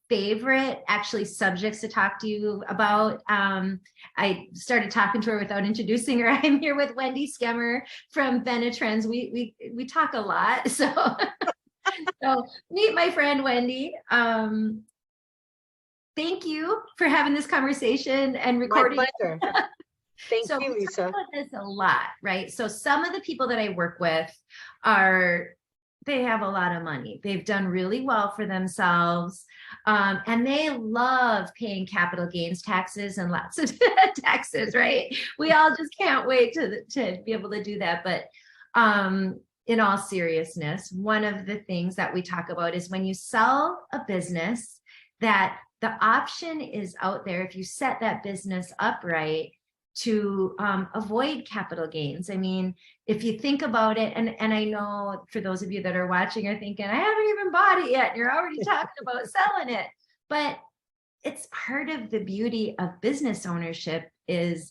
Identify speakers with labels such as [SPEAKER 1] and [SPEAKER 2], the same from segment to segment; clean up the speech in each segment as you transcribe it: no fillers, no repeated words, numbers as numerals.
[SPEAKER 1] favorite actually subjects to talk to you about. I started talking to her without introducing her. I'm here with Wendy Skemmer from Benetrends. We talk a lot, so so meet my friend Wendy. Thank you for having this conversation and recording.
[SPEAKER 2] My pleasure. Thank
[SPEAKER 1] So
[SPEAKER 2] you,
[SPEAKER 1] we
[SPEAKER 2] Lisa.
[SPEAKER 1] talk about this a lot, right? So some of the people that I work with they have a lot of money. They've done really well for themselves. And they love paying capital gains taxes and lots of taxes, right? We all just can't wait to be able to do that. But in all seriousness, one of the things that we talk about is when you sell a business, that the option is out there if you set that business up right to avoid capital gains. I mean, if you think about it, and I know for those of you that are watching are thinking, I haven't even bought it yet, and you're already talking about selling it. But it's part of the beauty of business ownership is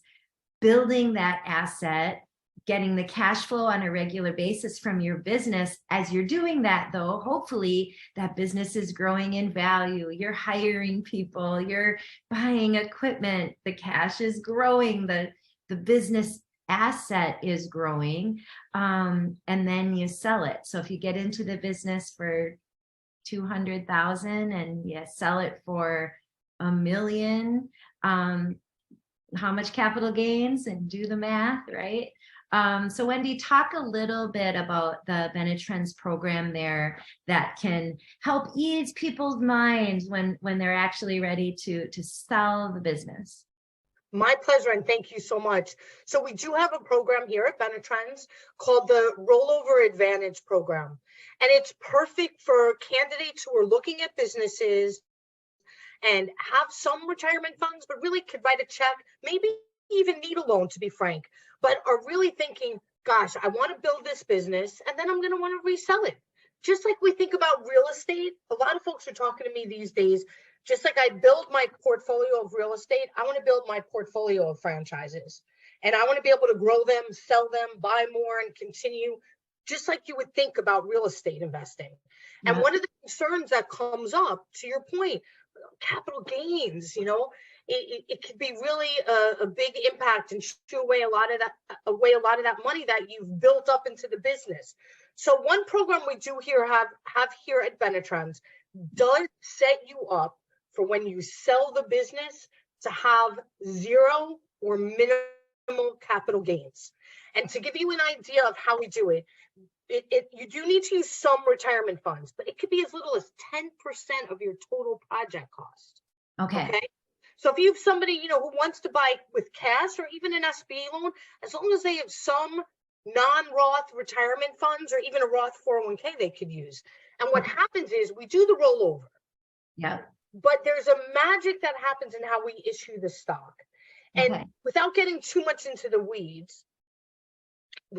[SPEAKER 1] building that asset, getting the cash flow on a regular basis from your business. As you're doing that, though, hopefully that business is growing in value. You're hiring people, you're buying equipment, the cash is growing, the business asset is growing, and then you sell it. So if you get into the business for 200,000 and you sell it for $1 million, how much capital gains, and do the math, right? So Wendy, talk a little bit about the Benetrends program there that can help ease people's minds when they're actually ready to sell the business.
[SPEAKER 2] My pleasure, and thank you so much. So we do have a program here at Benetrends called the Rollover Advantage program. And it's perfect for candidates who are looking at businesses and have some retirement funds, but really could write a check, maybe even need a loan, to be frank, but are really thinking, gosh, I want to build this business and then I'm going to want to resell it. Just like we think about real estate, a lot of folks are talking to me these days, just like I build my portfolio of real estate, I want to build my portfolio of franchises. And I want to be able to grow them, sell them, buy more, and continue, just like you would think about real estate investing. Yeah. And one of the concerns that comes up, to your point, capital gains, it could be really a big impact and shoo away a lot of that money that you've built up into the business. So one program we do have here at Benetrends does set you up for when you sell the business to have zero or minimal capital gains. And to give you an idea of how we do it, you do need to use some retirement funds, but it could be as little as 10% of your total project cost. Okay. So if you have somebody, who wants to buy with cash or even an SBA loan, as long as they have some non-Roth retirement funds or even a Roth 401k they could use. And what happens is we do the rollover.
[SPEAKER 1] Yeah.
[SPEAKER 2] But there's a magic that happens in how we issue the stock. And without getting too much into the weeds,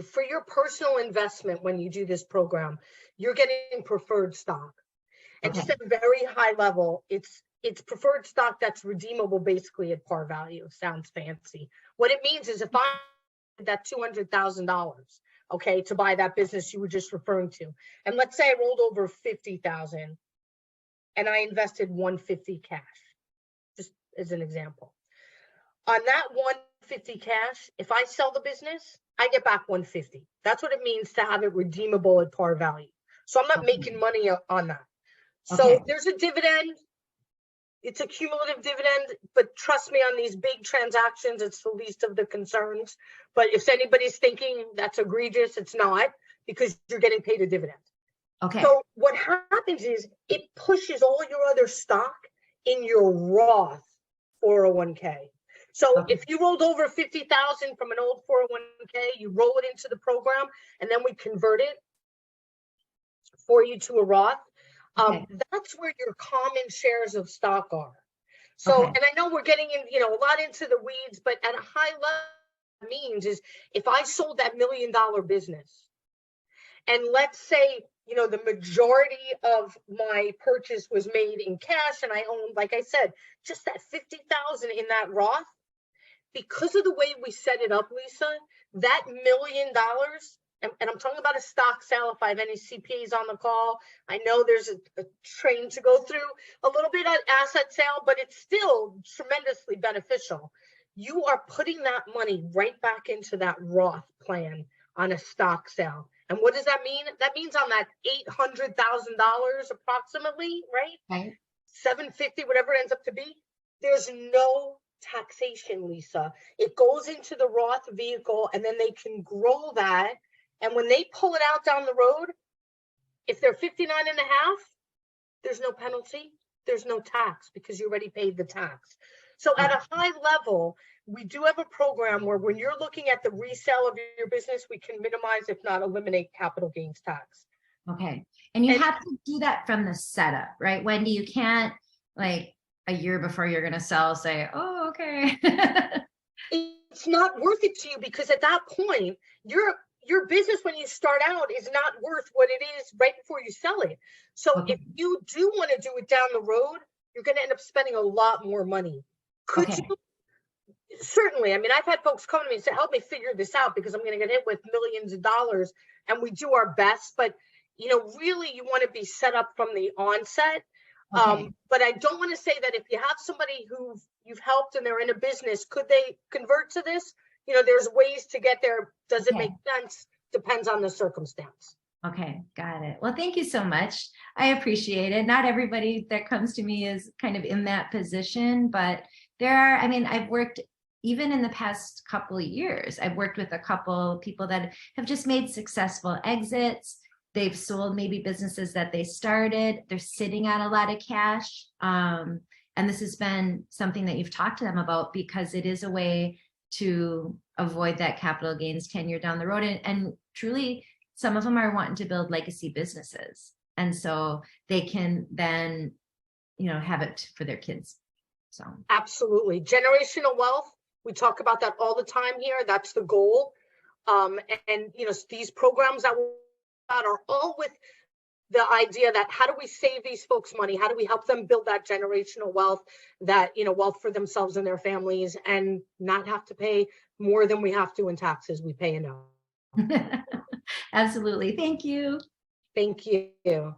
[SPEAKER 2] for your personal investment, when you do this program, you're getting preferred stock. And just at a very high level, it's preferred stock that's redeemable basically at par value. Sounds fancy. What it means is if I had that $200,000, to buy that business you were just referring to, and let's say I rolled over 50,000 and I invested 150 cash, just as an example. On that 150 cash, if I sell the business, I get back 150. That's what it means to have it redeemable at par value. So I'm not making money on that. So there's a dividend. It's a cumulative dividend, but trust me, on these big transactions, it's the least of the concerns. But if anybody's thinking that's egregious, it's not, because you're getting paid a dividend. So what happens is it pushes all your other stock in your Roth 401k. So if you rolled over 50,000 from an old 401k, you roll it into the program, and then we convert it for you to a Roth. That's where your common shares of stock are. So, and I know we're getting in, a lot into the weeds, but at a high level, what it means is if I sold that $1 million business, and let's say, the majority of my purchase was made in cash, and I owned, like I said, just that 50,000 in that Roth, because of the way we set it up, Lisa, that $1 million and I'm talking about a stock sale. If I have any CPAs on the call, I know there's a train to go through a little bit at asset sale, but it's still tremendously beneficial. You are putting that money right back into that Roth plan on a stock sale. And what does that mean? That means on that $800,000 approximately, right?
[SPEAKER 1] Right.
[SPEAKER 2] 750, whatever it ends up to be, there's no taxation, Lisa. It goes into the Roth vehicle, and then they can grow that. And when they pull it out down the road, if they're 59 and a half, there's no penalty, there's no tax, because you already paid the tax. So at a high level, we do have a program where when you're looking at the resale of your business, we can minimize, if not eliminate, capital gains tax.
[SPEAKER 1] Okay. And you have to do that from the setup, right, Wendy? You can't, like, a year before you're going to sell, say, oh, okay.
[SPEAKER 2] It's not worth it to you, because at that point, your business when you start out is not worth what it is right before you sell it. So if you do want to do it down the road, you're going to end up spending a lot more money. Could you? Certainly. I mean, I've had folks come to me and say, help me figure this out, because I'm going to get hit with millions of dollars, and we do our best. But, really you want to be set up from the onset. But I don't want to say that if you have somebody who you've helped and they're in a business, could they convert to this? There's ways to get there. Does it make sense? Depends on the circumstance.
[SPEAKER 1] Okay, got it. Well, thank you so much. I appreciate it. Not everybody that comes to me is kind of in that position, but I've worked, even in the past couple of years, I've worked with a couple people that have just made successful exits. They've sold maybe businesses that they started. They're sitting on a lot of cash. And this has been something that you've talked to them about, because it is a way to avoid that capital gains 10 years down the road. And truly, some of them are wanting to build legacy businesses. And so they can then, have it for their kids. So
[SPEAKER 2] absolutely. Generational wealth. We talk about that all the time here. That's the goal. And these programs that we're about are all with the idea that how do we save these folks money? How do we help them build that generational wealth, that, wealth for themselves and their families, and not have to pay more than we have to in taxes we pay enough.
[SPEAKER 1] Absolutely. Thank you.
[SPEAKER 2] Thank you.